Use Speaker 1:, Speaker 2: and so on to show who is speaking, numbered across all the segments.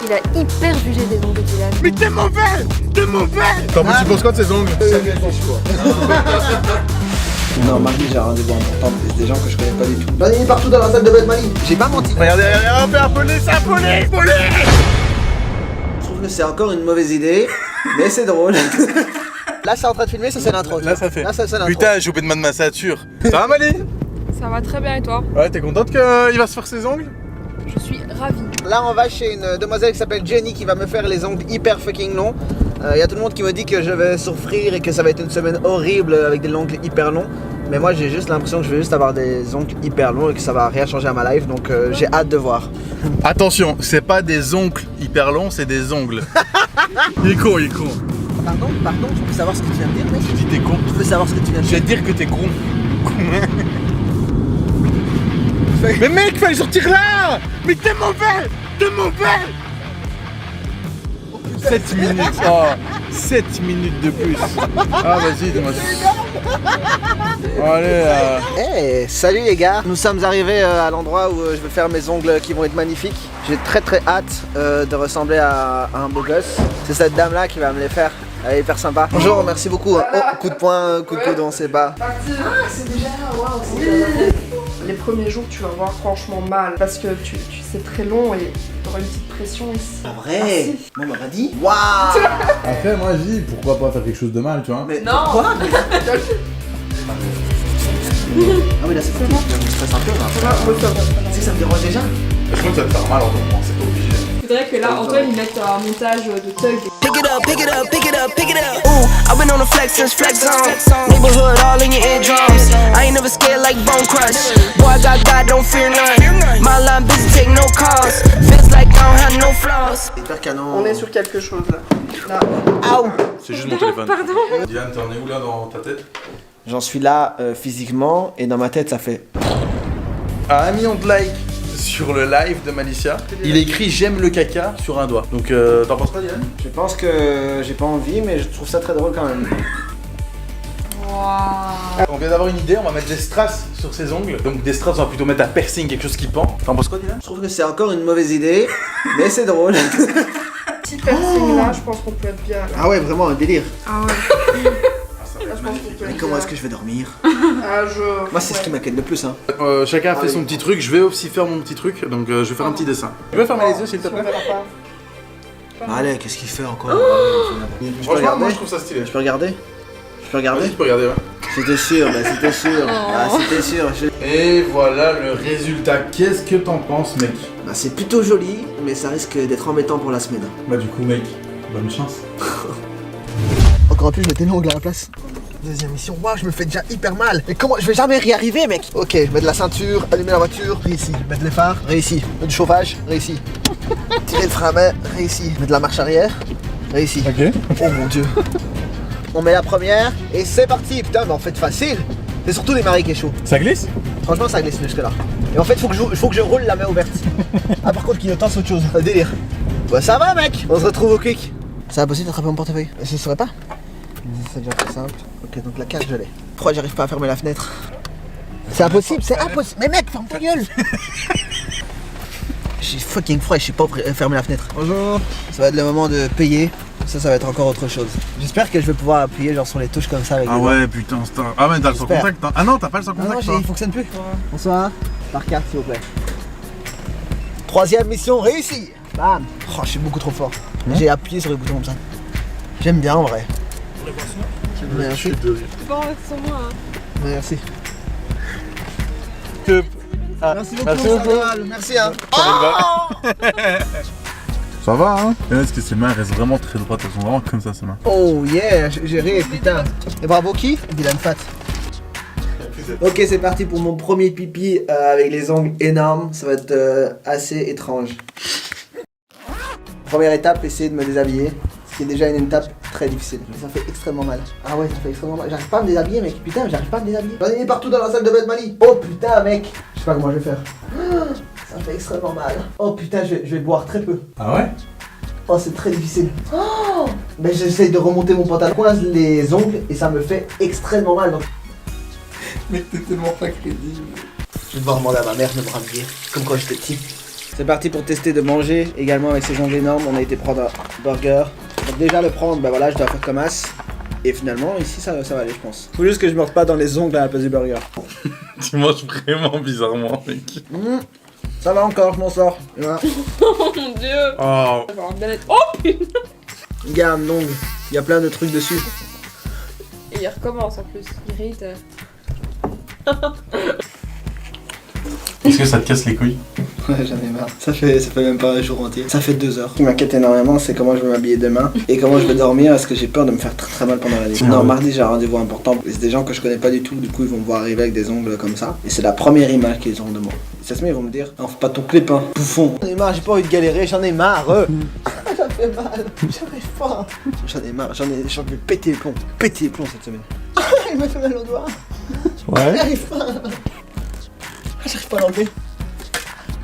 Speaker 1: Il a hyper jugé des ongles de Dylan.
Speaker 2: Mais t'es mauvais! T'es mauvais! T'en plus, tu penses quoi de ces ongles?
Speaker 3: Non, mardi, j'ai un rendez-vous important, mais c'est des gens que je connais pas du tout. J'en ai mis partout dans la salle de bain de Mali. J'ai pas menti.
Speaker 2: Regardez, on fait un police!
Speaker 3: Je trouve que c'est encore une mauvaise idée, mais c'est drôle. Là, c'est en train de filmer, ça c'est l'intro.
Speaker 2: Là, ça fait.
Speaker 3: Là, c'est l'intro.
Speaker 2: Putain, j'ai oublié de mettre ma ceinture. Ça va, Mali?
Speaker 1: Ça va très bien et toi?
Speaker 2: Ouais, t'es contente qu'il va se faire ses ongles?
Speaker 1: Je suis ravie.
Speaker 3: Là, on va chez une demoiselle qui s'appelle Jenny qui va me faire les ongles hyper fucking longs. Y a tout le monde qui me dit que je vais souffrir et que ça va être une semaine horrible avec des ongles hyper longs. Mais moi, j'ai juste l'impression que je vais juste avoir des ongles hyper longs et que ça va rien changer à ma life. Donc, j'ai hâte de voir.
Speaker 2: Attention, c'est pas des oncles hyper longs, c'est des ongles. Il est con.
Speaker 3: Pardon, tu peux savoir ce que tu viens de dire, mec?
Speaker 2: Tu dis t'es con.
Speaker 3: Tu peux savoir ce que tu viens de
Speaker 2: Je vais
Speaker 3: dire?
Speaker 2: te dire que t'es con. Mais mec, fallait sortir là! Mais t'es mauvais! 7 minutes, oh, 7 minutes de plus. Ah vas-y, dis-moi. Allez,
Speaker 3: Hey, salut les gars. Nous sommes arrivés à l'endroit où je vais faire mes ongles qui vont être magnifiques. J'ai très hâte de ressembler à un beau gosse. C'est cette dame là qui va me les faire. Elle est hyper sympa. Bonjour, merci beaucoup. Oh, coup de poing, coup de coude, on sait pas.
Speaker 4: Ah, c'est déjà waouh, les premiers jours, tu vas avoir franchement mal parce que c'est très long et t'auras une petite pression ici.
Speaker 3: Pas vrai. Moi, on m'aurait dit. Waouh.
Speaker 5: Après, moi je dis pourquoi pas faire quelque chose de mal, tu vois.
Speaker 3: Mais
Speaker 4: Non.
Speaker 3: quoi? Ah oui, là c'est fait. Je stresse un peu là.
Speaker 4: Ça va, moi ça va.
Speaker 3: C'est que ça me dérange déjà.
Speaker 2: je crois que ça va te faire mal en moment, c'est pas obligé.
Speaker 4: Il faudrait que là, Antoine, il mette un montage de thug.
Speaker 6: Pick it up, pick it up, pick it up, pick it up. Ooh, I've been on the flex since flex zone. Neighborhood all in your eardrums. I ain't never scared like Bone Crush. Boy, I got God, don't fear none. My line busy, take no calls. Feels like I don't have no flaws.
Speaker 3: Hyper canon.
Speaker 4: On est sur quelque chose là. Là.
Speaker 3: Aouh.
Speaker 2: C'est juste mon téléphone.
Speaker 4: Pardon.
Speaker 2: Diane, t'en es où là dans ta tête?
Speaker 3: J'en suis là physiquement et dans ma tête ça fait.
Speaker 2: À 1 million de likes sur le live de Malicia, il écrit j'aime le caca sur un doigt. Donc t'en penses quoi, Diane?
Speaker 3: Je pense que j'ai pas envie, mais je trouve ça très drôle quand même.
Speaker 4: Waouh.
Speaker 2: On vient d'avoir une idée, on va mettre des strass sur ses ongles. Donc des strass, on va plutôt mettre un piercing, quelque chose qui pend. T'en penses quoi, Diane?
Speaker 3: Je trouve que c'est encore une mauvaise idée, mais c'est drôle.
Speaker 4: Petit piercing là, je pense qu'on peut être bien là.
Speaker 3: Ah ouais, vraiment un délire.
Speaker 4: Ah ouais. Là, je pense qu'on peut
Speaker 3: Mais
Speaker 4: être
Speaker 3: comment
Speaker 4: bien.
Speaker 3: est-ce que je vais dormir?
Speaker 4: Ah,
Speaker 3: Moi, c'est ce qui m'inquiète le plus, hein.
Speaker 2: Chacun a fait son petit truc, je vais aussi faire mon petit truc, donc je vais faire un petit dessin. Tu veux fermer les yeux s'il te
Speaker 4: On
Speaker 2: plaît?
Speaker 4: verra pas.
Speaker 3: Allez, qu'est-ce qu'il fait encore? Je peux
Speaker 2: Franchement, moi
Speaker 3: regarder?
Speaker 2: je trouve ça stylé.
Speaker 3: Je peux regarder? Je peux regarder?
Speaker 2: Vas-y, tu peux regarder, ouais.
Speaker 3: C'était sûr, bah c'était sûr. Ah, c'était sûr.
Speaker 2: Et voilà le résultat. Qu'est-ce que t'en penses, mec?
Speaker 3: Bah, c'est plutôt joli, mais ça risque d'être embêtant pour la semaine.
Speaker 5: Bah du coup mec, bonne chance.
Speaker 3: Encore plus, je mettais l'ongle à la place. Deuxième mission, waouh, je me fais déjà hyper mal. Mais comment, je vais jamais y arriver, mec. Ok, je mets de la ceinture, allumer la voiture, réussi. Mettre les phares, réussi. Mettre du chauffage, réussi. Tirer le frein à main, réussi. Mettre de la marche arrière, réussi.
Speaker 5: Ok.
Speaker 3: Oh mon dieu. On met la première et c'est parti. Putain, mais en fait facile. C'est surtout les marées qui est chaud.
Speaker 5: Ça glisse?
Speaker 3: Franchement, ça glisse jusque là. Et en fait, faut que je roule la main ouverte. Ah, par contre, clignotant, c'est autre chose. Un délire. Bah, ça va, mec. On se retrouve au quick. C'est impossible d'attraper mon portefeuille. Ce serait pas? C'est déjà plus simple. Ok, donc la carte, je l'ai. Pourquoi j'arrive pas à fermer la fenêtre? C'est impossible, c'est impossible. Mais mec, ferme ta gueule. J'ai fucking froid et je sais pas fermer la fenêtre. Bonjour. Ça va être le moment de payer. Ça va être encore autre chose. J'espère que je vais pouvoir appuyer genre sur les touches comme ça avec
Speaker 2: Ah
Speaker 3: les doigts.
Speaker 2: ouais, putain, c'est un... Ah mais t'as le sans
Speaker 3: J'espère.
Speaker 2: contact, hein. Ah non, t'as pas le sans
Speaker 3: Ah non,
Speaker 2: contact, toi.
Speaker 3: il fonctionne plus. Bonsoir. Par carte, s'il vous plaît. Troisième mission réussie. Bam. Oh, je suis beaucoup trop fort. J'ai appuyé sur les boutons comme ça. J'aime bien en vrai. Merci.
Speaker 1: Bon, sur moi.
Speaker 3: Merci.
Speaker 2: Ah,
Speaker 3: Merci beaucoup.
Speaker 2: merci beaucoup.
Speaker 3: Merci hein.
Speaker 5: Ça va hein? Est-ce que ses mains restent vraiment très droites, elles sont vraiment comme ça ses mains.
Speaker 3: Oh yeah, j'ai ri, putain. Et bravo qui? Dylan Fat. Ok, c'est parti pour mon premier pipi avec les ongles énormes. Ça va être assez étrange. Première étape, essayer de me déshabiller. Ce qui est déjà une étape très difficile. Ça fait extrêmement mal. Ah ouais, ça fait extrêmement mal. J'arrive pas à me déshabiller, mec. Putain, j'arrive pas à me déshabiller. J'en ai mis partout dans la salle de bain de Mali. Oh putain, mec. Je sais pas comment je vais faire. Ça fait extrêmement mal. Oh putain, je vais boire très peu.
Speaker 5: Ah ouais?
Speaker 3: Oh, c'est très difficile. Oh, mais j'essaie de remonter mon pantalon, coince les ongles et ça me fait extrêmement mal. Donc...
Speaker 5: Mec, t'es tellement pas crédible.
Speaker 3: Je vais devoir demander à ma mère de me rhabiller, comme quand j'étais petit. C'est parti pour tester de manger également avec ces ongles énormes. On a été prendre un burger. Donc déjà le prendre, bah voilà, je dois faire comme as. Et finalement ici ça va aller je pense. Faut juste que je morde pas dans les ongles à la place du burger.
Speaker 5: Tu manges vraiment bizarrement, mec.
Speaker 3: Ça va encore, je m'en sors. Et voilà.
Speaker 1: Oh mon dieu.
Speaker 5: Oh.
Speaker 1: Ça va avoir bien être- Oh putain.
Speaker 3: Regarde l'ongle, il y a plein de trucs dessus.
Speaker 1: Et il recommence en plus. Il irrite.
Speaker 5: Est-ce que ça te casse les couilles?
Speaker 3: Ouais, j'en ai marre. Ça fait même pas un jour entier. Ça fait 2 heures. Ce qui m'inquiète énormément, c'est comment je vais m'habiller demain et comment je vais dormir parce que j'ai peur de me faire très très mal pendant la nuit. Non, mardi j'ai un rendez-vous important. C'est des gens que je connais pas du tout, du coup ils vont me voir arriver avec des ongles comme ça. Et c'est la première image qu'ils auront de moi. Ça se met, ils vont me dire, non, fais pas ton clip, hein, bouffon. J'en ai marre, j'ai pas envie de galérer, j'en ai marre. Ça fait mal, j'arrive pas. J'en ai marre, j'en ai pété les plombs cette semaine. Il m'a fait mal au doigt.
Speaker 5: Ouais.
Speaker 3: J'arrive pas. J'arrive pas à l'enlever.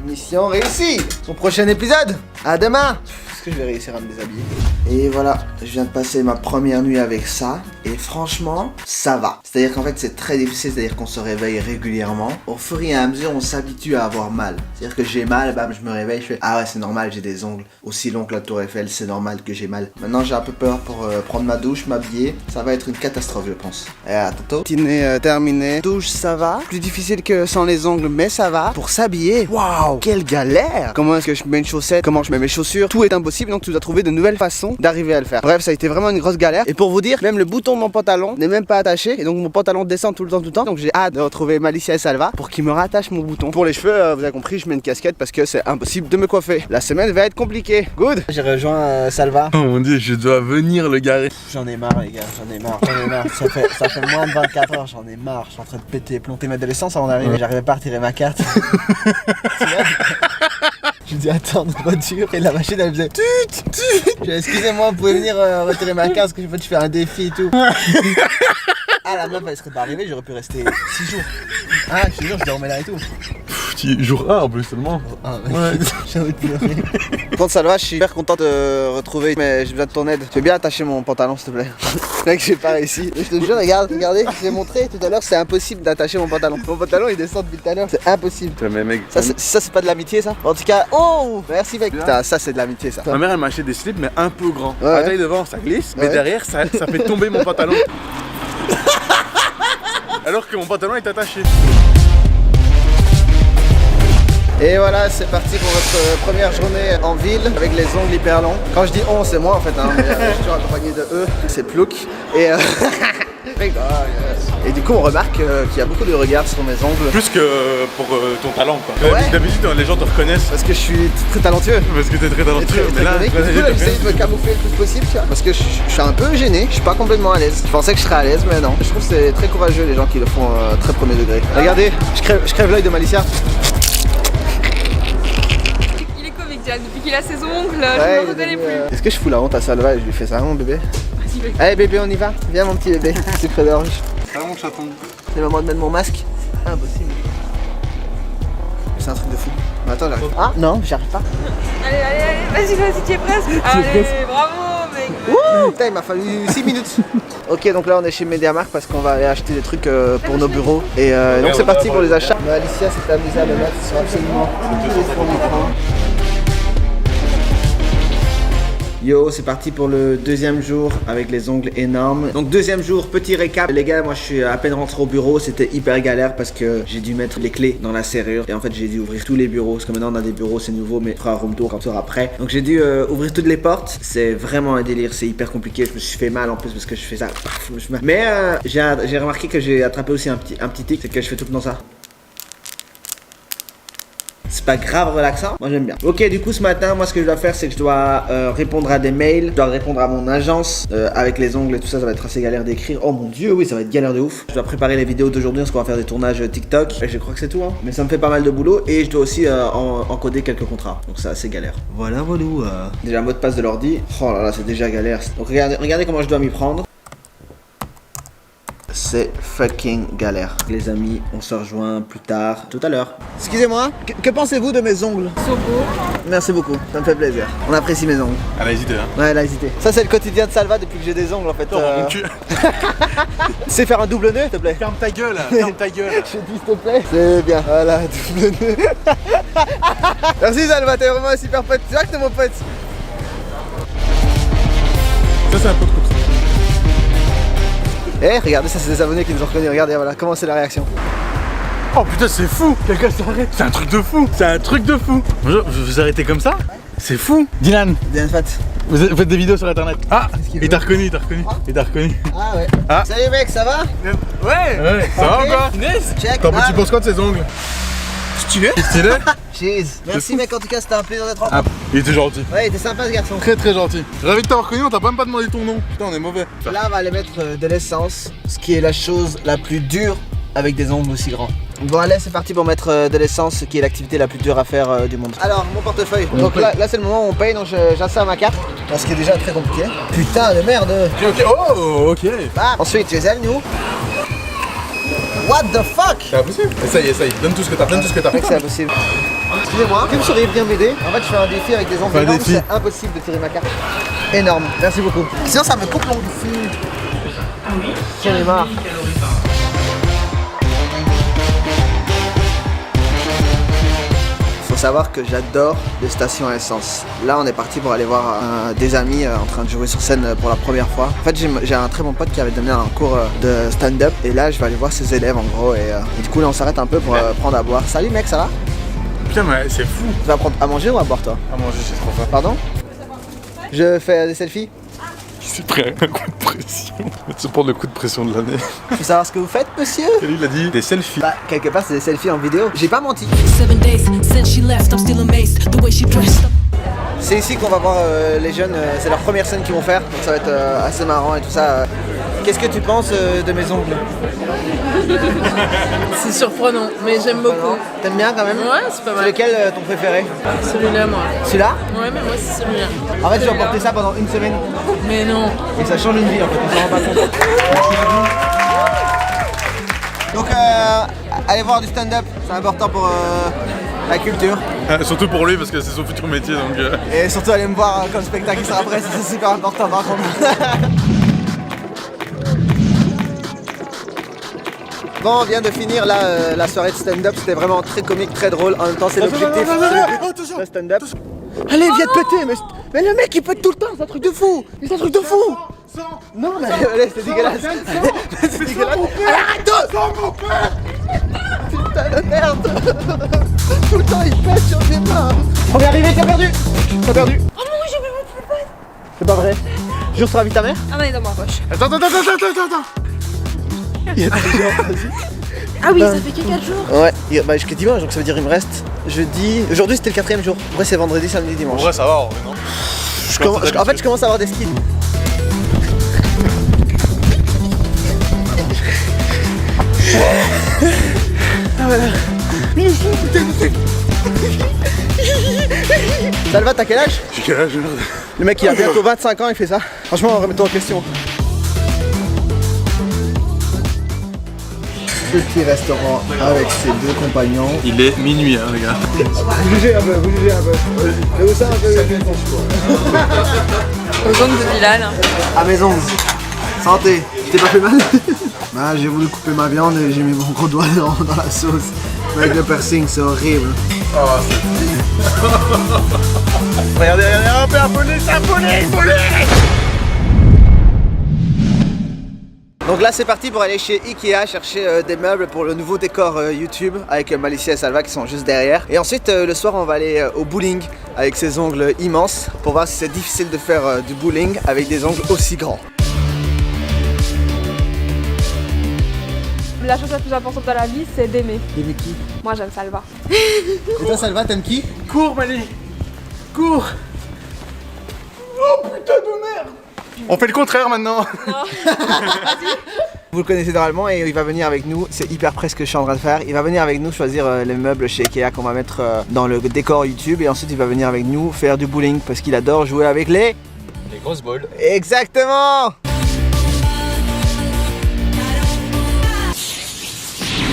Speaker 3: Mission réussie. Au prochain épisode. À demain. Est-ce que je vais réussir à me déshabiller? Et voilà, je viens de passer ma première nuit avec ça. Et franchement, ça va. C'est-à-dire qu'en fait, c'est très difficile. C'est-à-dire qu'on se réveille régulièrement. Au fur et à mesure, on s'habitue à avoir mal. C'est-à-dire que j'ai mal, bam, je me réveille, je fais ah ouais, c'est normal, j'ai des ongles aussi longs que la Tour Eiffel. C'est normal que j'ai mal. Maintenant, j'ai un peu peur pour prendre ma douche, m'habiller. Ça va être une catastrophe, je pense. Et à tantôt. Dîner terminé. Douche, ça va. Plus difficile que sans les ongles, mais ça va. Pour s'habiller, waouh, quelle galère. Comment est-ce que je mets une chaussette? Comment je mets mes chaussures? Tout est impossible, donc tu dois trouver de nouvelles façons d'arriver à le faire. Bref, ça a été vraiment une grosse galère. Et pour vous dire, même le bouton de mon pantalon n'est même pas attaché. Et donc mon pantalon descend tout le temps. Donc j'ai hâte de retrouver Malicia et Salva pour qu'ils me rattachent mon bouton. Pour les cheveux, vous avez compris, je mets une casquette parce que c'est impossible de me coiffer. La semaine va être compliquée. Good. J'ai rejoint Salva.
Speaker 5: Oh mon dieu, je dois venir le garer.
Speaker 3: J'en ai marre les gars, j'en ai marre. Ça fait moins de 24 heures, j'en ai marre. Je suis en train de péter les plombs. T'es mettre de l'essence avant d'arriver, mais j'arrivais pas à retirer ma carte. Je dis attends notre voiture et la machine elle faisait tut. Je dis excusez-moi, vous pouvez venir retirer ma carte parce que je fais un défi et tout. Ah la meuf elle serait pas arrivée, j'aurais pu rester 6 jours. Ah je te jure je dormais là et tout.
Speaker 5: Jour 1 en plus seulement.
Speaker 3: Ah
Speaker 5: Ouais.
Speaker 3: j'ai envie de pleurer. Contre Salva, je suis super content de te retrouver, mais j'ai besoin de ton aide. Tu veux bien attacher mon pantalon s'il te plaît? Mec, j'ai pas réussi. Je te jure, regardez, je l'ai montré tout à l'heure, c'est impossible d'attacher mon pantalon. Mon pantalon il descend depuis tout à l'heure, c'est impossible.
Speaker 5: Mais mec,
Speaker 3: Ça c'est pas de l'amitié ça? En tout cas, oh merci mec. Putain, ça c'est de l'amitié ça.
Speaker 5: ma mère elle m'a acheté des slips mais un peu grands.
Speaker 3: Ouais.
Speaker 5: La taille devant ça glisse, mais
Speaker 3: Ouais.
Speaker 5: derrière ça fait tomber mon pantalon. Alors que mon pantalon est attaché.
Speaker 3: Et voilà, c'est parti pour notre première journée en ville avec les ongles hyper longs. Quand je dis on, c'est moi en fait, hein, mais, je suis toujours accompagné de eux, c'est Plouk. Et, et du coup, on remarque qu'il y a beaucoup de regards sur mes ongles.
Speaker 5: Plus que pour ton talent quoi.
Speaker 3: Ouais.
Speaker 5: D'habitude les gens te reconnaissent
Speaker 3: Parce que je suis très talentueux.
Speaker 5: parce que t'es très
Speaker 3: Et
Speaker 5: talentueux.
Speaker 3: très comique. Du coup, là, j'essaie de me camoufler le plus possible, tu vois. Parce que je suis un peu gêné, je suis pas complètement à l'aise. Je pensais que je serais à l'aise, mais non. Je trouve que c'est très courageux les gens qui le font très premier degré. Regardez, je crève l'œil de Malicia.
Speaker 1: Il est comique, Jack. Depuis qu'il a ses ongles,
Speaker 3: Ouais,
Speaker 1: je
Speaker 3: il
Speaker 1: ne
Speaker 3: est
Speaker 1: reconnais
Speaker 3: devenu,
Speaker 1: plus.
Speaker 3: Est-ce que je fous la honte à Salva et je lui fais ça, mon bébé?
Speaker 1: Vas-y, mec.
Speaker 3: Allez bébé, on y va. Viens mon petit bébé, sucre d'orge.
Speaker 5: Ah mon chaton.
Speaker 3: C'est le moment de mettre mon masque. Impossible. C'est un truc de fou. Mais attends, j'arrive. Ah non, j'arrive pas.
Speaker 1: Allez, vas-y, tu es presque. Allez, bravo, mec.
Speaker 3: Ouh, putain, il m'a fallu 6 minutes. Ok, donc là on est chez MediaMarkt parce qu'on va aller acheter des trucs pour nos bureaux. Et donc c'est parti pour les achats. Alicia s'est amusée à me mettre sur absolument tous les fonds d'écran. Yo, c'est parti pour le deuxième jour avec les ongles énormes. Donc deuxième jour, petit récap. Les gars, moi je suis à peine rentré au bureau, c'était hyper galère parce que j'ai dû mettre les clés dans la serrure. Et en fait j'ai dû ouvrir tous les bureaux, parce que maintenant on a des bureaux, c'est nouveau, mais on fera un room tour quand on sera prêt. Donc j'ai dû ouvrir toutes les portes. C'est vraiment un délire, c'est hyper compliqué. Je me suis fait mal en plus parce que je fais ça. Mais j'ai remarqué que j'ai attrapé aussi un petit tic, c'est que je fais tout le temps ça. C'est pas grave relaxant, moi j'aime bien. Ok, du coup ce matin, moi ce que je dois faire, c'est que je dois répondre à des mails, je dois répondre à mon agence avec les ongles et tout ça, ça va être assez galère d'écrire. Oh mon dieu, oui, ça va être galère de ouf. Je dois préparer les vidéos d'aujourd'hui parce qu'on va faire des tournages TikTok. Et je crois que c'est tout, hein. Mais ça me fait pas mal de boulot et je dois aussi encoder quelques contrats. Donc c'est assez galère. Voilà, voilà. Déjà mot de passe de l'ordi. Oh là là, c'est déjà galère. Donc regardez comment je dois m'y prendre. C'est fucking galère. Les amis, on se rejoint plus tard, tout à l'heure. Excusez-moi, que pensez-vous de mes ongles?
Speaker 1: So beau.
Speaker 3: Merci beaucoup, ça me fait plaisir. On apprécie mes ongles.
Speaker 5: Elle a hésité hein.
Speaker 3: Ouais, elle a hésité. Ça c'est le quotidien de Salva depuis que j'ai des ongles en fait.
Speaker 5: Mon cul.
Speaker 3: C'est faire un double nœud, s'il te plaît.
Speaker 5: Ferme ta gueule, ferme ta gueule.
Speaker 3: Je dis s'il te plaît. C'est bien. Voilà, double nœud. Merci Salva, t'es vraiment un super pote. Tu vois que t'es mon pote.
Speaker 5: Ça, c'est un peu de coupe.
Speaker 3: Eh, regardez, ça c'est des abonnés qui nous ont reconnus. Regardez, voilà, comment c'est la réaction.
Speaker 5: Oh putain, c'est fou. Quelqu'un s'arrête. C'est un truc de fou. C'est un truc de fou. Bonjour, vous vous arrêtez comme ça? C'est fou. Dylan,
Speaker 3: Bien fat.
Speaker 5: vous faites des vidéos sur internet. Ah, il t'a reconnu, il t'a reconnu. Il t'a reconnu.
Speaker 3: Ah ouais.
Speaker 5: Ah.
Speaker 3: Salut mec, ça va?
Speaker 5: Ouais, ça va ou quoi?
Speaker 3: Check.
Speaker 5: T'en
Speaker 3: Ah,
Speaker 5: tu penses quoi de ses ongles?
Speaker 3: stylé.
Speaker 5: Stylé?
Speaker 3: Cheese. Merci mec, en tout cas, c'était un plaisir d'être en
Speaker 5: Ah, il était gentil.
Speaker 3: Ouais, il était sympa ce garçon.
Speaker 5: Très très gentil. Ravi de t'avoir reconnu, on t'a même pas demandé ton nom. Putain, on est mauvais.
Speaker 3: Là, on va aller mettre de l'essence, ce qui est la chose la plus dure avec des ongles aussi grands. Bon allez, c'est parti pour mettre de l'essence, ce qui est l'activité la plus dure à faire du monde. Alors, mon portefeuille. Donc là c'est le moment où on paye, donc j'insère ma carte. Ce qui est déjà très compliqué. Putain de merde.
Speaker 5: Ok, oh, ok.
Speaker 3: Ah, ensuite, Gisèle, nous. What the fuck?
Speaker 5: C'est impossible. Essaye. Donne tout ce que t'as. Donne tout ce que t'as.
Speaker 3: Mec, c'est impossible. Excusez-moi, que vous sauriez bien m'aider? En fait, je fais un défi avec des ongles
Speaker 5: Fais un
Speaker 3: énormes,
Speaker 5: défi.
Speaker 3: c'est impossible de tirer ma carte. Énorme, merci beaucoup. Sinon, ça me coupe l'ongle. J'en ai marre. Faut savoir que j'adore les stations à essence. Là, on est parti pour aller voir des amis en train de jouer sur scène pour la première fois. En fait, j'ai un très bon pote qui avait donné un cours de stand-up et là, je vais aller voir ses élèves en gros et du coup, là, on s'arrête un peu pour prendre à boire. Salut mec, ça va?
Speaker 5: Putain, mais c'est fou.
Speaker 3: Tu vas prendre à manger ou à boire toi?
Speaker 5: À manger, c'est trop fort.
Speaker 3: Pardon? Je fais des selfies?
Speaker 5: C'est prêt, un coup de pression. On va se prendre le coup de pression de l'année.
Speaker 3: Faut savoir ce que vous faites, monsieur?
Speaker 5: Et lui, il a dit des selfies.
Speaker 3: Bah, quelque part, c'est des selfies en vidéo. J'ai pas menti.
Speaker 7: 7 days since she left, I'm still amazed the way she dressed up.
Speaker 3: C'est ici qu'on va voir les jeunes, c'est leur première scène qu'ils vont faire, donc ça va être assez marrant et tout ça. Qu'est-ce que tu penses de mes ongles?
Speaker 1: C'est surprenant, mais j'aime beaucoup.
Speaker 3: T'aimes bien quand même?
Speaker 1: Ouais, c'est pas
Speaker 3: C'est
Speaker 1: mal.
Speaker 3: lequel ton préféré?
Speaker 1: Celui-là, moi.
Speaker 3: Celui-là?
Speaker 1: Ouais, mais moi, c'est celui-là.
Speaker 3: En fait, je vais porter ça pendant une semaine
Speaker 1: Mais non.
Speaker 3: et ça change une vie en fait, on s'en rend pas compte. Donc, allez voir du stand-up, c'est important pour la culture.
Speaker 5: Surtout pour lui, parce que c'est son futur métier, donc...
Speaker 3: Et surtout, allez me voir comme spectacle qui sera après, c'est super important par contre. Bon, on vient de finir là, la soirée de stand-up, c'était vraiment très comique, très drôle. En même temps, c'est l'objectif.
Speaker 5: Attention.
Speaker 3: Le stand-up. Allez, viens te péter, mais le mec il pète tout le temps, c'est un truc de fou! C'est un truc de fou! Non, mais allez, c'est dégueulasse! C'est dégueulasse! Allez, arrête! Putain de merde! Tout le temps il pète, j'en ai marre! On est arrivé, t'as perdu! T'as perdu!
Speaker 1: Oh non, j'ai même plus pas.
Speaker 3: C'est pas vrai! Jure sur la vie de ta mère?
Speaker 1: Ah, non, il est dans ma poche.
Speaker 5: Attends.
Speaker 3: Il y a des gens, vas-y.
Speaker 1: Ah oui, ça fait que 4 jours.
Speaker 3: Ouais, bah jusqu'à dimanche, donc ça veut dire il me reste jeudi. Aujourd'hui c'était le 4e jour. Après c'est vendredi, samedi, dimanche.
Speaker 5: En vrai, ça va, en vrai, non?
Speaker 3: En fait, je commence à avoir des skis. Ah voilà. Salva, t'as quel âge?
Speaker 5: J'ai quel âge, merde?
Speaker 3: Le mec il a bientôt 25 ans, il fait ça. Franchement, remettons en question. Petit restaurant avec ses deux compagnons.
Speaker 5: Il est minuit, hein, les gars.
Speaker 3: Vous jugez un peu, Mais où ça un peu?
Speaker 1: Aux ongles de Bilal.
Speaker 3: À mes ongles. Santé. Je t'ai pas fait mal? Bah, j'ai voulu couper ma viande et j'ai mis mon gros doigt dans la sauce. Avec le piercing, c'est horrible.
Speaker 5: Oh, c'est regardez, hop, un poulet.
Speaker 3: Donc là c'est parti pour aller chez Ikea chercher des meubles pour le nouveau décor YouTube avec Malicia et Salva qui sont juste derrière. Et ensuite le soir on va aller au bowling avec ses ongles immenses pour voir si c'est difficile de faire du bowling avec des ongles aussi grands.
Speaker 1: La chose la plus importante dans la vie, c'est d'aimer.
Speaker 3: D'aimer qui?
Speaker 1: Moi, j'aime Salva.
Speaker 3: Et toi Salva, t'aimes qui?
Speaker 5: Cours, Mali. Cours. Oh putain de merde. On fait le contraire maintenant.
Speaker 3: Vous le connaissez normalement et il va venir avec nous, c'est hyper près ce que je suis en train de faire. Il va venir avec nous choisir les meubles chez Ikea qu'on va mettre dans le décor YouTube et ensuite il va venir avec nous faire du bowling parce qu'il adore jouer avec les
Speaker 5: grosses balles.
Speaker 3: Exactement.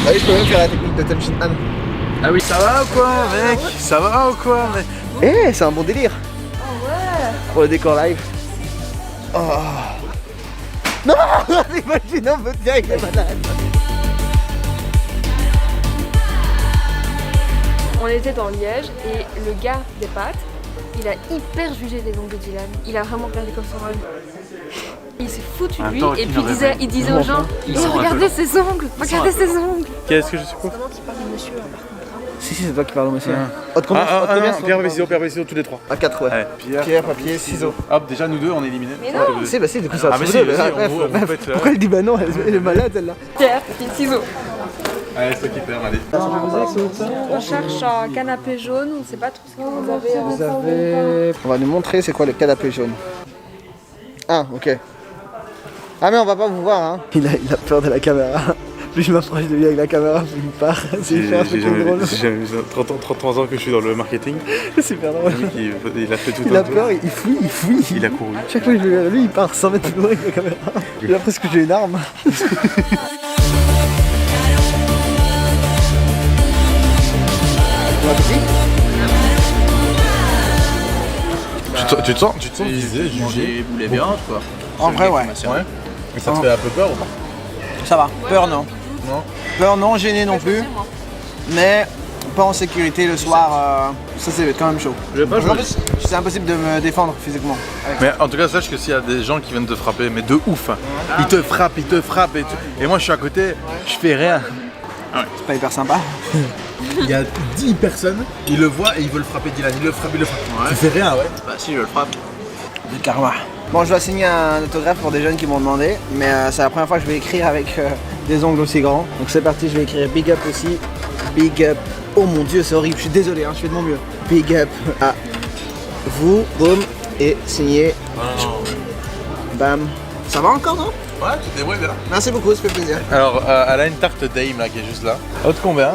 Speaker 3: Ah oui, je peux même faire la technique de Tension Han.
Speaker 5: Ah oui, ça va ou quoi, mec? Ça va ou quoi, mec?
Speaker 3: Eh, c'est un bon délire. Oh ouais. Pour le décor live. Oh. Non. Imagine, on veut bien avec les bananes.
Speaker 1: On était dans Liège et le gars des pâtes, il a hyper jugé les ongles de Dylan. Il a vraiment regardé comme ça en mode. Il s'est foutu de lui et puis il disait aux gens oh, regardez ses ongles, regardez ses ongles.
Speaker 5: Qu'est-ce que je suis quoi?
Speaker 1: Comment tu parles de monsieur par contre?
Speaker 3: Si, c'est toi qui parles au monsieur.
Speaker 5: Non, pierre, papier, ciseaux, tous les trois.
Speaker 3: À 4, ouais. Pierre, papier, ciseaux.
Speaker 5: Hop, déjà nous deux on est éliminés.
Speaker 1: Mais non.
Speaker 3: Si, bah si, du coup ça va.
Speaker 5: mais
Speaker 3: se
Speaker 5: si,
Speaker 3: poser,
Speaker 5: si,
Speaker 3: bref,
Speaker 5: on
Speaker 3: bref.
Speaker 5: fait ça.
Speaker 3: Pourquoi elle dit bah non, elle est malade celle-là.
Speaker 1: Pierre, papier, ciseaux.
Speaker 5: Allez, c'est toi qui perds, allez.
Speaker 1: On cherche un canapé jaune, on ne sait pas trop ce que vous avez.
Speaker 3: Vous avez... On va nous montrer c'est quoi le canapé jaune. Ah, ok. Ah mais on va pas vous voir hein. Il a peur de la caméra. Plus je m'approche de lui avec la caméra, plus il part. C'est hyper drôle.
Speaker 5: J'ai jamais vu ça. 33 ans que je suis dans le marketing.
Speaker 3: C'est super drôle.
Speaker 5: Le mec, il a fait tout
Speaker 3: Il
Speaker 5: un
Speaker 3: a
Speaker 5: tour.
Speaker 3: peur, il fouille.
Speaker 5: Il a couru.
Speaker 3: Chaque fois que je vais vers lui, il part 100 mètres plus loin avec la caméra. J'ai l'impression que j'ai une arme.
Speaker 5: Tu te sens visé, jugé?
Speaker 8: Vous voulez bien, quoi.
Speaker 3: En vrai, ouais.
Speaker 5: Ouais. Mais ça te fait un peu peur ou pas?
Speaker 3: Ça va. Peur, non.
Speaker 5: Non.
Speaker 3: Peur, non. Gêné non plus. Mais pas en sécurité le soir. Ça, c'est quand même chaud. En plus, c'est impossible de me défendre physiquement.
Speaker 5: Mais en tout cas, sache que s'il y a des gens qui viennent te frapper, mais de ouf, hein. Ils te frappent et moi je suis à côté, je fais rien.
Speaker 3: C'est pas hyper sympa.
Speaker 5: Il y a 10 personnes, ils le voient et ils veulent frapper Dylan, ils le frappent. Tu fais rien, ouais.
Speaker 8: Bah si, je le frappe.
Speaker 3: Le karma. Bon, je dois signer un autographe pour des jeunes qui m'ont demandé, mais c'est la première fois que je vais écrire avec des ongles aussi grands. Donc c'est parti, je vais écrire big up aussi. Big up. Oh mon dieu, c'est horrible, je suis désolé, hein, je fais de mon mieux. Big up à vous, boum, et signé. Bam. Ça va encore, non?
Speaker 5: Ouais, tu te débrouilles bien.
Speaker 3: Merci beaucoup, ça fait plaisir.
Speaker 5: Alors, elle a une tarte Dame là qui est juste là. Haute combien?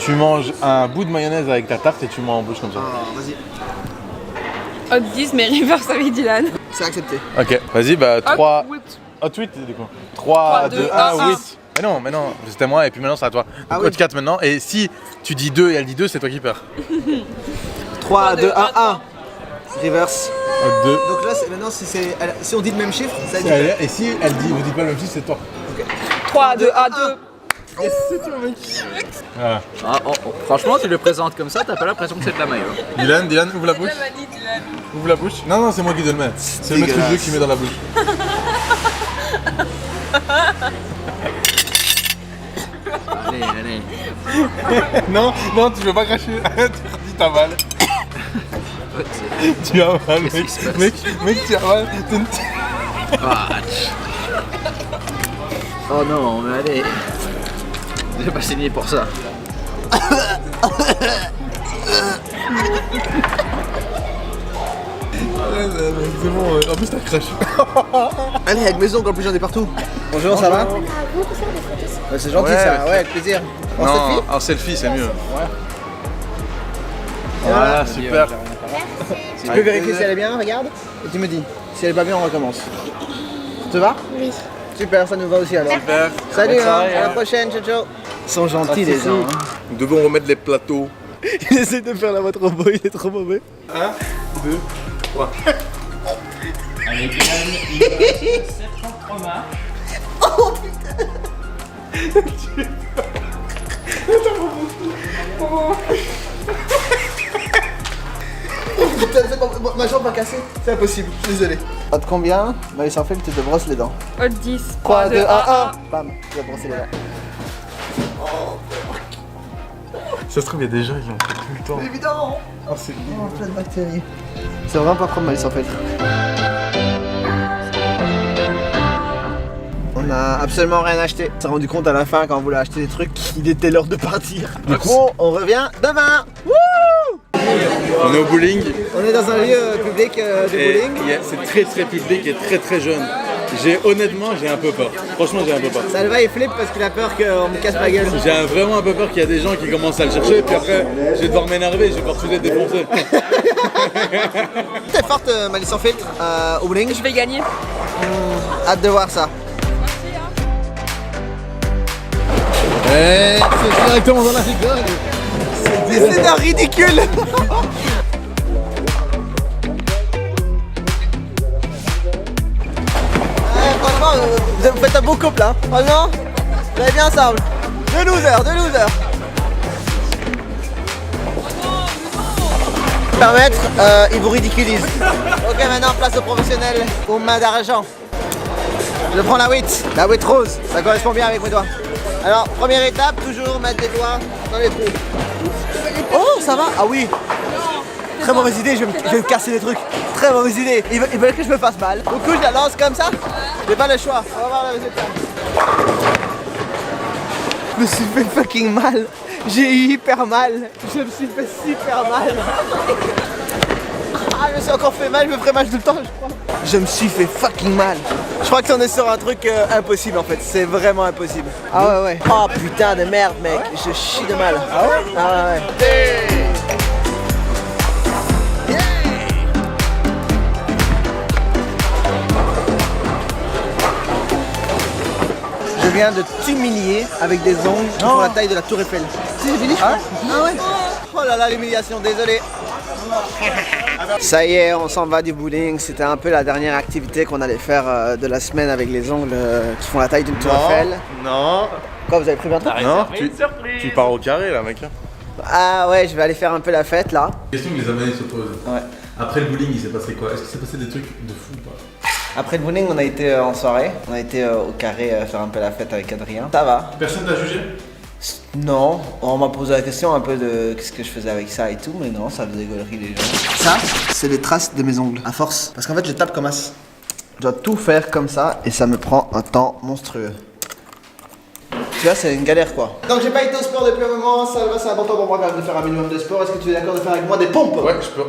Speaker 5: Tu manges un bout de mayonnaise avec ta tarte et tu manges en bouche comme ça.
Speaker 3: Vas-y,
Speaker 1: Hot 10 mais reverse avec Dylan.
Speaker 3: c'est accepté.
Speaker 5: Ok, vas-y, bah 3.
Speaker 1: Hot
Speaker 5: Hot 8 du coup. 3, 2, 1, 8. Mais non, c'était moi et puis maintenant c'est à toi.
Speaker 3: Ah
Speaker 5: Donc
Speaker 3: oui.
Speaker 5: Hot 4 maintenant. Et si tu dis 2 et elle dit 2, c'est toi qui perds.
Speaker 3: 3, 2, 1, 1. Reverse.
Speaker 5: Hot 2.
Speaker 3: Donc là, maintenant, si on dit le même chiffre, ça dit.
Speaker 5: Et si elle dit, vous dites pas le même chiffre, c'est toi.
Speaker 1: 3, 2, 1, 2.
Speaker 3: Yes, c'est toi, mec.
Speaker 5: Voilà.
Speaker 8: Ah, franchement, tu le présentes comme ça, t'as pas l'impression que c'est de la maillot.
Speaker 5: Dylan, ouvre la bouche. Ouvre la bouche. Non, c'est moi qui te le mets. C'est le maître du jeu qui met dans la bouche.
Speaker 8: Allez.
Speaker 5: non, tu veux pas cracher. Tu dis t'as mal. Tu as mal, mec. Mec, tu as mal.
Speaker 8: Oh non, mais allez. J'ai pas signé pour ça.
Speaker 5: C'est bon, en plus t'as craché.
Speaker 3: Allez, avec mes ongles, en plus j'en ai partout. Bonjour, ça va? C'est gentil
Speaker 5: Ouais,
Speaker 3: ça, ouais, avec plaisir. En selfie?
Speaker 5: En selfie, c'est mieux. Voilà, super.
Speaker 3: Tu peux vérifier si elle est bien, regarde. Et tu me dis. Si elle est pas bien, on recommence. Ça te va? Oui. Super, ça nous va aussi alors.
Speaker 5: Super.
Speaker 3: Salut, hein, à la prochaine, ciao ciao. Ils sont gentils les gens.
Speaker 5: Nous devons remettre les plateaux.
Speaker 3: Il essaie de faire la voix trop beau, il est trop mauvais.
Speaker 5: 1, 2, 3.
Speaker 8: Allez, Dylan, il reste 7 remarques.
Speaker 3: Putain, ma jambe va casser, c'est impossible, je suis désolé. À de combien? Bah il s'en fait, tu te brosses les dents.
Speaker 1: Hot 10.
Speaker 3: 3, 2, 1, 1. Bam, tu vas brosser les dents.
Speaker 5: Ça se trouve, il y a des gens qui l'ont fait tout le temps.
Speaker 3: Évidemment.
Speaker 5: Oh, c'est
Speaker 3: Oh, plein de bactéries. C'est vraiment pas prendre mal sans filtre. On a absolument rien acheté. On s'est rendu compte à la fin quand on voulait acheter des trucs, il était l'heure de partir. Du coup, on revient demain. Wouh!
Speaker 5: On est au bowling.
Speaker 3: On est dans un lieu public de bowling.
Speaker 5: C'est très public et très jeune. Honnêtement, j'ai un peu peur. Franchement, j'ai un peu peur.
Speaker 3: Salva il flippe parce qu'il a peur qu'on me casse la gueule.
Speaker 5: J'ai vraiment un peu peur qu'il y a des gens qui commencent à le chercher, puis après, je vais devoir m'énerver, je vais devoir tout être défoncé.
Speaker 3: T'es forte, Malice sans filtre, au bowling.
Speaker 1: Je vais gagner.
Speaker 3: Hâte de voir ça.
Speaker 5: C'est directement dans la rigole.
Speaker 3: C'est un ridicule. Franchement, vous faites un beau couple là. Franchement, vous allez bien ensemble. Deux losers. permettre, il vous ridiculise. Ok, maintenant place au professionnel, aux mains d'argent. Je prends la 8 rose, ça correspond bien avec mes doigts. Alors, première étape, toujours mettre les doigts dans les trous. Oh, ça va? Ah oui. Très mauvaise idée, je vais me casser des trucs. Très mauvaise idée. Ils veulent que je me fasse mal. Du coup, je la lance comme ça. J'ai pas le choix. On va voir la résultat. Je me suis fait fucking mal. J'ai eu hyper mal. Je me suis fait super mal. Ah, je me suis encore fait mal, je me ferai mal tout le temps, je crois. Je me suis fait fucking mal. Je crois que on est sur un truc impossible en fait. C'est vraiment impossible. Ah ouais. Oh putain de merde, mec. Je chie de mal. Ah ouais? Ah ouais. Je viens de t'humilier avec des ongles qui font la taille de la tour Eiffel. Si, j'ai fini. Ah ouais? Oh là là, l'humiliation, désolé. Ça y est, on s'en va du bowling. C'était un peu la dernière activité qu'on allait faire de la semaine avec les ongles qui font la taille d'une tour Eiffel.
Speaker 2: Non.
Speaker 3: Quoi, vous avez pris bientôt?
Speaker 2: Non, tu pars au carré là, mec.
Speaker 3: Ah ouais, je vais aller faire un peu la fête là.
Speaker 5: Question que les abonnés se posent.
Speaker 3: Ouais.
Speaker 5: Après le bowling, il s'est passé quoi? Est-ce qu'il s'est passé des trucs de fou ou pas?
Speaker 3: Après le bowling, on a été en soirée. On a été au carré faire un peu la fête avec Adrien. Ça va.
Speaker 5: Personne t'a jugé?
Speaker 3: Non, on m'a posé la question un peu de qu'est-ce que je faisais avec ça et tout, mais non, ça faisait gaulerie les gens. Ça, c'est les traces de mes ongles, à force. Parce qu'en fait, je tape comme as. Je dois tout faire comme ça et ça me prend un temps monstrueux. Tu vois, c'est une galère quoi. Donc j'ai pas été au sport depuis un moment, ça c'est important pour moi quand même de faire un minimum de sport. Est-ce que tu es d'accord de faire avec moi des pompes?
Speaker 2: Ouais, je peux.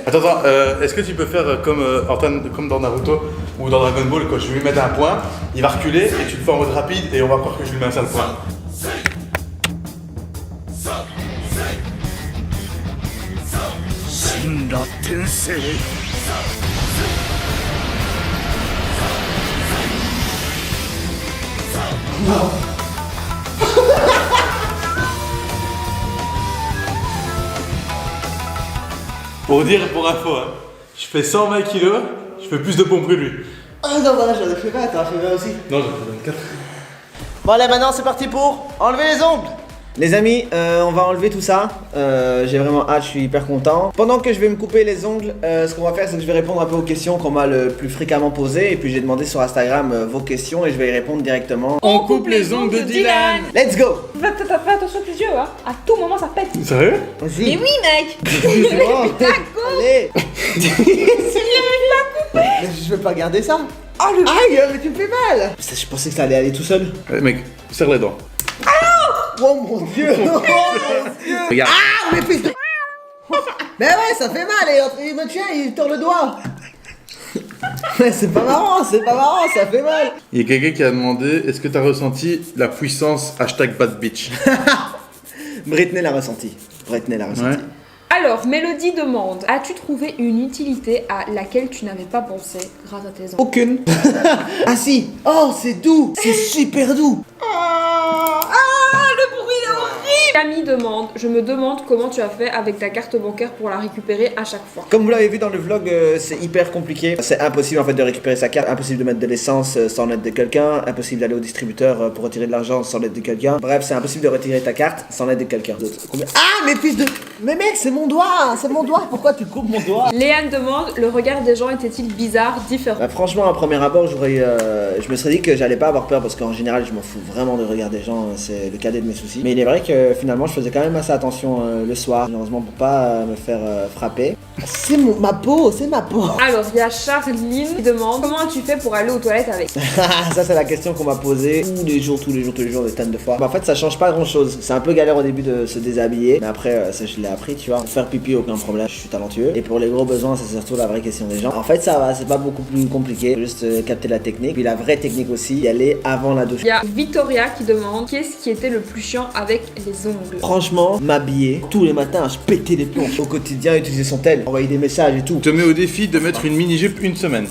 Speaker 5: Attends, est-ce que tu peux faire comme dans Naruto ou dans Dragon Ball, quand je vais lui mettre un point, il va reculer et tu le fais en mode rapide et on va croire que je lui mets un seul point. Pour dire, pour info, hein, je fais 120 kilos, je fais plus de pompes que lui.
Speaker 3: Ah non, voilà, j'en ai fait 20, t'en as fait 20 aussi.
Speaker 5: Non, j'en fais 24.
Speaker 3: Bon allez, maintenant c'est parti pour enlever les ongles. Les amis, on va enlever tout ça. J'ai vraiment hâte, je suis hyper content. Pendant que je vais me couper les ongles, ce qu'on va faire, c'est que je vais répondre un peu aux questions qu'on m'a le plus fréquemment posées. Et puis j'ai demandé sur Instagram vos questions et je vais y répondre directement.
Speaker 5: On coupe les ongles de Dylan.
Speaker 3: Let's go.
Speaker 1: Fais attention à tes yeux, hein. À tout moment ça pète.
Speaker 5: Sérieux?
Speaker 3: Vas-y.
Speaker 1: Mais oui, mec.
Speaker 3: C'est bon. Allez. Mais je vais pas garder ça. Oh le aïe, mais tu me fais mal. Je pensais que ça allait aller tout seul.
Speaker 5: Mec, serre les dents.
Speaker 3: Oh mon dieu. Oh mon dieu.
Speaker 5: Regarde.
Speaker 3: Ah, mais fils de... Mais ouais, ça fait mal et il me tient, il tord le doigt. Mais c'est pas marrant, ça fait mal.
Speaker 5: Il y a quelqu'un qui a demandé, est-ce que t'as ressenti la puissance #BadBitch?
Speaker 3: Britney l'a ressenti.
Speaker 5: Ouais.
Speaker 1: Alors, Mélodie demande, as-tu trouvé une utilité à laquelle tu n'avais pas pensé grâce à tes ongles?
Speaker 3: Aucune. Ah si. Oh, c'est doux. C'est super doux.
Speaker 1: Le bruit est horrible. Camille demande, je me demande comment tu as fait avec ta carte bancaire pour la récupérer à chaque fois.
Speaker 3: Comme vous l'avez vu dans le vlog, c'est hyper compliqué. C'est impossible en fait de récupérer sa carte, impossible de mettre de l'essence sans l'aide de quelqu'un, impossible d'aller au distributeur pour retirer de l'argent sans l'aide de quelqu'un. Bref, c'est impossible de retirer ta carte sans l'aide de quelqu'un d'autre. Ah, mais fils de... Mais mec, c'est mon doigt, pourquoi tu coupes mon doigt?
Speaker 1: Léane demande, le regard des gens était-il bizarre, différent?
Speaker 3: Bah, franchement, à premier abord, je me serais dit que j'allais pas avoir peur parce qu'en général, je m'en fous vraiment de regard des gens, c'est le cadet de mes soucis. Mais il est vrai que finalement, je faisais quand même assez attention le soir, malheureusement pour pas me faire frapper. C'est ma peau.
Speaker 1: Alors, il y a Charline qui demande, comment as-tu fait pour aller aux toilettes avec?
Speaker 3: Ça, c'est la question qu'on m'a posée tous les jours, des tonnes de fois. Bah, en fait, ça change pas grand chose. C'est un peu galère au début de se déshabiller, mais après, ça, je l'ai appris, tu vois. Pour faire pipi, aucun problème, je suis talentueux. Et pour les gros besoins, c'est surtout la vraie question des gens. En fait, ça va, c'est pas beaucoup plus compliqué. Faut juste capter la technique. Puis la vraie technique aussi, y aller avant la douche.
Speaker 1: Il y a Victoria qui demande, qu'est-ce qui était le plus chiant avec les ongles?
Speaker 3: Franchement, m'habiller tous les matins, je pétais les plombs. Au quotidien, utiliser son tel, envoyer des messages et tout.
Speaker 5: Je te mets au défi de mettre une mini-jupe une semaine.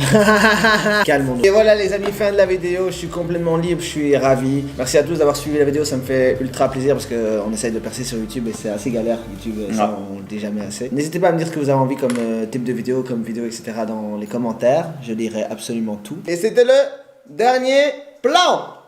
Speaker 3: Calmons-nous. Et voilà les amis, fin de la vidéo, je suis complètement libre, je suis ravi. Merci à tous d'avoir suivi la vidéo, ça me fait ultra plaisir parce qu'on essaye de percer sur YouTube et c'est assez galère. YouTube, ça on le dit jamais assez. N'hésitez pas à me dire ce que vous avez envie comme type de vidéo, etc. dans les commentaires. Je lirai absolument tout. Et c'était le dernier plan.